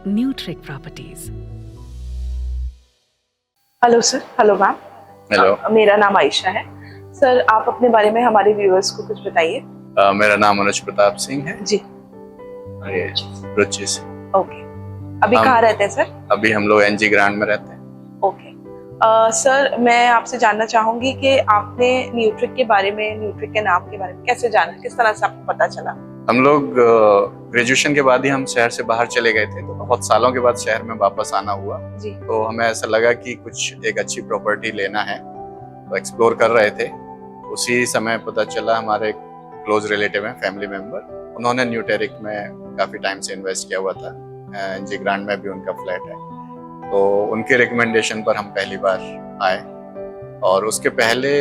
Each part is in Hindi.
Newtrick Properties. Hello sir. Hello ma'am. Hello. मेरा नाम आयशा है। सर आप अपने बारे में हमारे व्यूअर्स को कुछ बताइए। मेरा नाम अनुज प्रताप सिंह है। जी। ये रुचि से। ओके। अभी कहाँ रहते हैं सर? अभी हम लोग एनजी ग्रांड में रहते हैं। ओके। सर मैं आपसे जानना चाहूंगी कि आपने न्यूट्रिक के बारे में, न्यूट्रिक के नाम के बारे में कैसे जाना, किस तरह से आपको पता चला? हम लोग ग्रेजुएशन के बाद ही हम शहर से बाहर चले गए थे, तो बहुत सालों के बाद शहर में वापस आना हुआ। जी। तो हमें ऐसा लगा कि कुछ एक अच्छी प्रॉपर्टी लेना है, तो एक्सप्लोर कर रहे थे। उसी समय पता चला हमारे क्लोज रिलेटिव हैं, फैमिली मेंबर, उन्होंने न्यूटेरिक में काफ़ी टाइम से इन्वेस्ट किया हुआ था। एनजी ग्रांड में भी उनका फ्लैट है, तो उनके रिकमेंडेशन पर हम पहली बार आए। और उसके पहले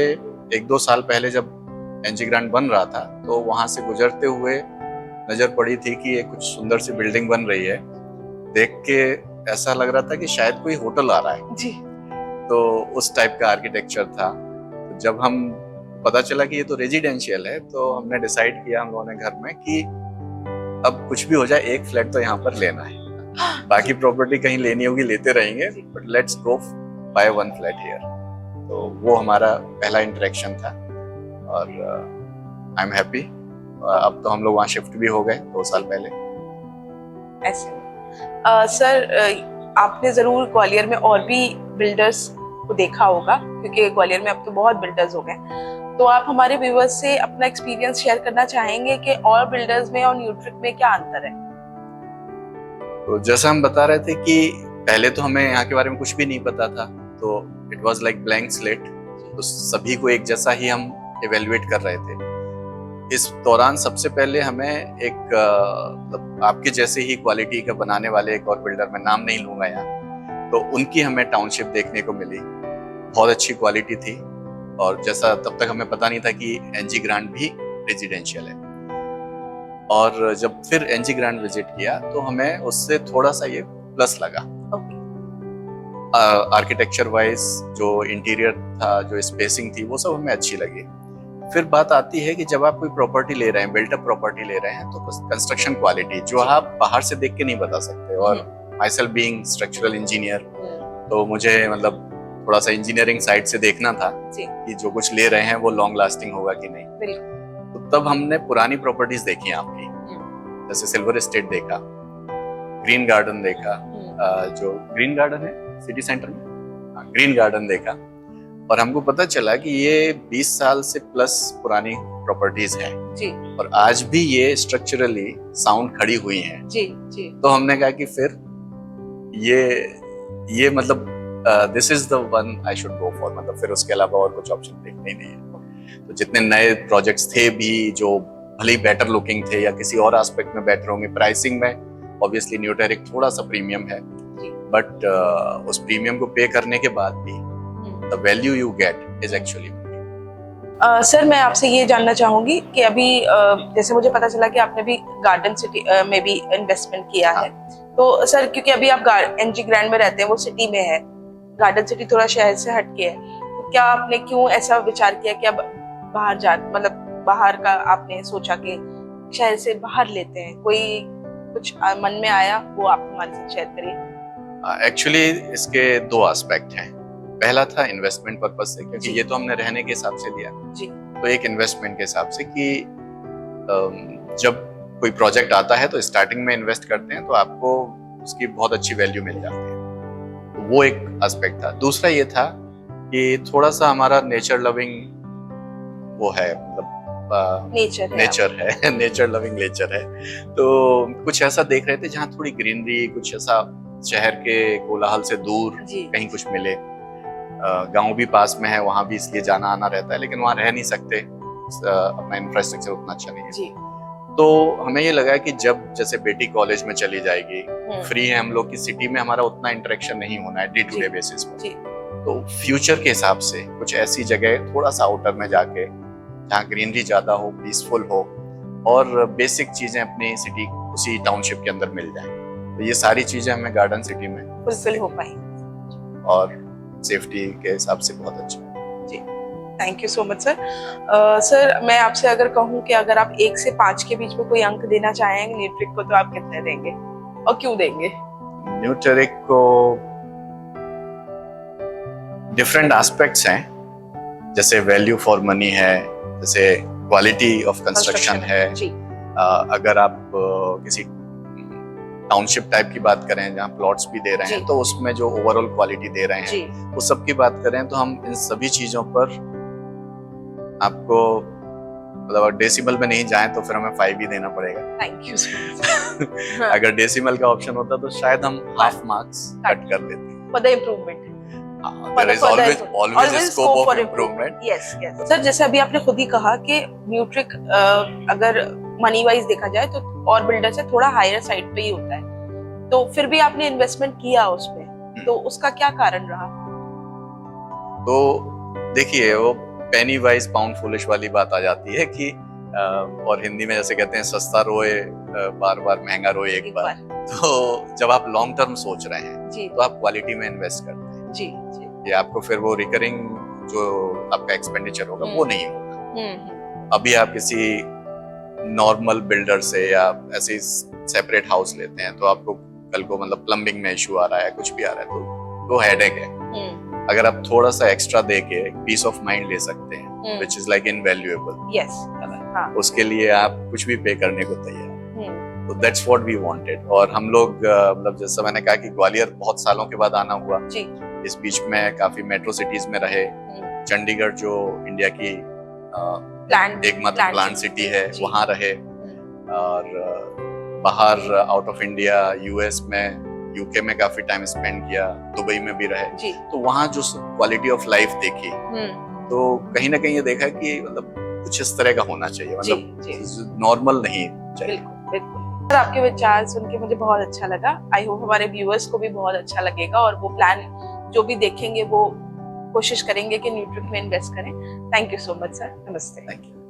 1-2 साल पहले जब एनजी ग्रांड बन रहा था, तो वहाँ से गुजरते हुए नज़र पड़ी थी कि ये कुछ सुंदर सी बिल्डिंग बन रही है। देख के ऐसा लग रहा था कि शायद कोई होटल आ रहा है। जी। तो उस टाइप का आर्किटेक्चर था। तो जब हम पता चला कि ये तो रेजिडेंशियल है, तो हमने डिसाइड किया हम लोगों ने घर में कि अब कुछ भी हो जाए, एक फ्लैट तो यहाँ पर लेना है। बाकी प्रॉपर्टी कहीं लेनी होगी, लेते रहेंगे, but let's go by one flat here. तो वो हमारा पहला इंटरेक्शन था और आई एम हैप्पी। अब तो हम लोग वहाँ शिफ्ट भी हो गए 2 साल पहले। ऐसे सर आपने जरूर ग्वालियर में और भी बिल्डर्स को देखा होगा, क्योंकि ग्वालियर में अब तो बहुत बिल्डर्स हो गए, तो आप हमारे व्यूअर्स से अपना एक्सपीरियंस शेयर करना चाहेंगे कि और बिल्डर्स में और न्यूट्रिक में क्या अंतर है? तो जैसा हम बता रहे थे कि पहले तो हमें यहाँ के बारे में कुछ भी नहीं पता था, तो it was like blank slate. तो सभी को एक जैसा ही हम इवेल्युएट कर रहे थे। इस दौरान सबसे पहले हमें एक मतलब आपके जैसे ही क्वालिटी का बनाने वाले एक और बिल्डर, मैं नाम नहीं लूंगा यहाँ, तो उनकी हमें टाउनशिप देखने को मिली। बहुत अच्छी क्वालिटी थी, और जैसा तब तक हमें पता नहीं था कि एनजी ग्रांड भी रेजिडेंशियल है। और जब फिर एनजी ग्रांड विजिट किया, तो हमें उससे थोड़ा सा ये प्लस लगा। आर्किटेक्चर वाइज जो इंटीरियर था, जो स्पेसिंग थी, वो सब हमें अच्छी लगी। फिर बात आती है कि जब आप कोई प्रॉपर्टी ले रहे हैं, बिल्टअप प्रॉपर्टी ले रहे हैं, तो कंस्ट्रक्शन क्वालिटी जो आप बाहर से देख के नहीं बता सकते। और my self being structural engineer, तो मुझे मतलब थोड़ा सा इंजीनियरिंग साइड से देखना था कि जो कुछ ले रहे हैं वो लॉन्ग लास्टिंग होगा कि नहीं। तो तब हमने पुरानी प्रॉपर्टीज देखी आपकी, जैसे सिल्वर एस्टेट देखा, ग्रीन गार्डन देखा, जो ग्रीन गार्डन है सिटी सेंटर में, ग्रीन गार्डन देखा। और हमको पता चला कि ये 20 साल से प्लस पुरानी प्रॉपर्टीज हैं जी, और आज भी ये स्ट्रक्चरली साउंड खड़ी हुई हैं जी जी। तो हमने कहा कि फिर ये मतलब this is the one I should go for. मतलब फिर उसके अलावा और कुछ ऑप्शन देखने ही नहीं है। तो जितने नए प्रोजेक्ट्स थे भी, जो भले ही बेटर लुकिंग थे या किसी और एस्पेक्ट में बेटर होंगे, प्राइसिंग में ऑब्वियसली न्यूटेरिक थोड़ा सा प्रीमियम है, बट उस प्रीमियम को पे करने के बाद भी the value you get is actually sir मैं आपसे ये जानना चाहूंगी कि अभी जैसे मुझे पता चला कि आपने भी गार्डन सिटी में भी इन्वेस्टमेंट किया है, तो सर क्योंकि अभी आप एनजी ग्रैंड में रहते हैं, वो सिटी में है, गार्डन सिटी थोड़ा शहर से हटके है, तो क्या आपने क्यों ऐसा विचार किया कि अब बाहर मतलब बाहर का आपने सोचा कि शहर से बाहर लेते हैं? कोई कुछ मन में आया, वो आप हमारे साथ शेयर करिए। एक्चुअली इसके 2 एस्पेक्ट हैं। पहला था इन्वेस्टमेंट पर्पस से, क्योंकि ये तो हमने रहने के हिसाब से लिया जी। तो एक इन्वेस्टमेंट के हिसाब से कि जब कोई प्रोजेक्ट आता है तो स्टार्टिंग में इन्वेस्ट करते हैं, तो आपको उसकी बहुत अच्छी वैल्यू मिल जाती है। तो वो एक एस्पेक्ट था। दूसरा ये था कि थोड़ा सा हमारा नेचर लविंग वो है, मतलब नेचर लविंग नेचर है। तो कुछ ऐसा देख रहे थे जहाँ थोड़ी ग्रीनरी, कुछ ऐसा शहर के कोलाहल से दूर कहीं कुछ मिले। गांव भी पास में है, वहां भी इसलिए जाना आना रहता है, लेकिन वहां रह नहीं सकते, अपना इंफ्रास्ट्रक्चर उतना अच्छा नहीं है जी। तो हमें ये लगा कि जब जैसे बेटी कॉलेज में चली जाएगी, फ्री है हम लोग की, सिटी में हमारा उतना इंटरेक्शन नहीं होना है डे टू डे बेसिस पर, तो फ्यूचर के हिसाब से कुछ ऐसी जगह थोड़ा सा आउटर में जाके, जहाँ ग्रीनरी ज्यादा हो, पीसफुल हो, और बेसिक चीजें अपनी सिटी उसी टाउनशिप के अंदर मिल जाए। तो ये सारी चीजें हमें गार्डन सिटी में फुलफिल हो पाई, और सेफ्टी के हिसाब से बहुत अच्छा जी। Thank you so much sir. Sir मैं आपसे अगर कहूँ कि अगर आप 1 से 5 के बीच में कोई अंक देना चाहेंगे न्यूट्रिक को, तो आप कितने देंगे और क्यों देंगे? न्यूटेरिक को डिफरेंट एस्पेक्ट्स हैं, जैसे वैल्यू फॉर मनी है, जैसे क्वालिटी ऑफ कंस्ट्रक्शन है। जी। अगर आप किसी टाउनशिप टाइप की बात करें जहाँ प्लॉट्स भी दे रहे हैं, तो उसमें जो ओवरऑल क्वालिटी दे रहे हैं वो सब की बात करें तो हम इन सभी चीजों पर आपको मतलब डेसिमल में नहीं जाएं तो फिर हमें 5 ही देना पड़ेगा। Thank you so much. अगर डेसिमल का ऑप्शन होता तो शायद हम हाफ मार्क्स कट कर देते। For the improvement, there is always a scope of improvement. Yes, yes. Sir जैसे अभी आपने खुद ही कहा कि न्यूट्रिक अगर मनी वाइज देखा जाए तो और बिल्डर से थोड़ा हायर साइड पे ही होता है, तो फिर भी आपने इन्वेस्टमेंट किया उसमें, तो उसका क्या कारण रहा? तो देखिए वो पेनी वाइज पाउंड फुलिश वाली बात आ जाती है कि और हिंदी में जैसे कहते हैं सस्ता रोए बार बार, महंगा रोए एक बार। तो जब आप लॉन्ग टर्म सोच रहे हैं तो आप क्वालिटी में इन्वेस्ट करते हैं। जी। ये आपको फिर वो रिकरिंग जो आपका एक्सपेंडिचर होगा वो नहीं होगा। अभी आप किसी नॉर्मल बिल्डर से या ऐसे सेपरेट हाउस लेते हैं तो आपको कल को मतलब प्लम्बिंग में इशू आ रहा है, कुछ भी आ रहा है, तो वो हेडेक है। अगर आप थोड़ा सा एक्स्ट्रा दे के पीस ऑफ माइंड ले सकते हैं, which is like invaluable. Yes. उसके लिए आप कुछ भी पे करने को तैयार। तो दैट्स व्हाट वी वांटेड। और हम लोग मतलब जैसा मैंने कहा कि ग्वालियर बहुत सालों के बाद आना हुआ जी। इस बीच में काफी मेट्रो सिटीज में रहे। चंडीगढ़ जो इंडिया की एकमात्र प्लांट सिटी है वहां रहे, और बाहर आउट ऑफ इंडिया यूएस में, यूके में काफी टाइम स्पेंड किया, दुबई में भी रहे जी। तो वहां जो क्वालिटी ऑफ लाइफ देखी तो कहीं ना कहीं ये देखा कि मतलब कुछ इस तरह का होना चाहिए, मतलब नॉर्मल नहीं चाहिए। बिल्कुल। सर आपके विचार सुन के मुझे बहुत अच्छा लगा। आई होप हमारे व्यूअर्स को भी बहुत अच्छा लगेगा और वो प्लान जो भी देखेंगे वो कोशिश करेंगे कि न्यूट्रिक में इन्वेस्ट करें। Thank you so much sir. नमस्ते। Thank you.